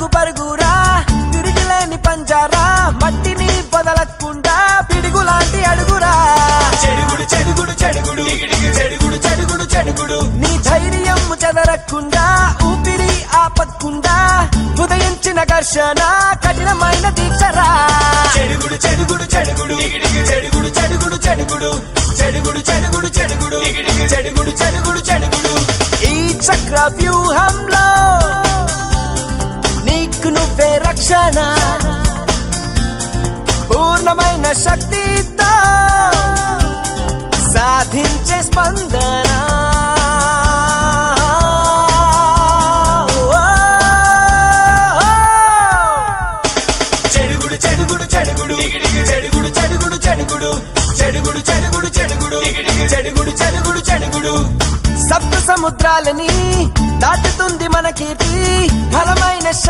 పరుగు పరుగురా తిరిగిలేని పంజారా మట్టిని వదలకుండా పిడుగులాంటి అడుగురా చెడుగుడు చెడుగుడు చెడుగుడు చెడుగుడు చెడుగుడు చెడుగుడు నీ ధైర్యం చెదరకుండా ఊపిరి ఆపకుండా ఉదయించిన ఘర్షణ కఠినమైన దీక్షరా చెడుగుడు చెడుగుడు చెడుగుడు చెడుగుడు చెడుగుడు చెడుగుడు చెడుగుడు చెడుగుడు చెడుగుడు చెడుగుడు చెడుగుడు చెడుగుడు ఈ చక్ర వ్యూహంలో నీకు నువ్వే రక్షణ పూర్ణమైన శక్తితో సాధించే స్పందన చెడుగుడు చెడుగుడు చెడుగుడు చెడుగుడు చెడుగుడు చెడుగుడు చెడుగుడు చెడుగుడు చెడుగుడు చెడుగుడు చెడుగుడు చెడుగుడు సప్త సముద్రాలని దాటుతుంది మన కీర్తి బలమైన శక్తి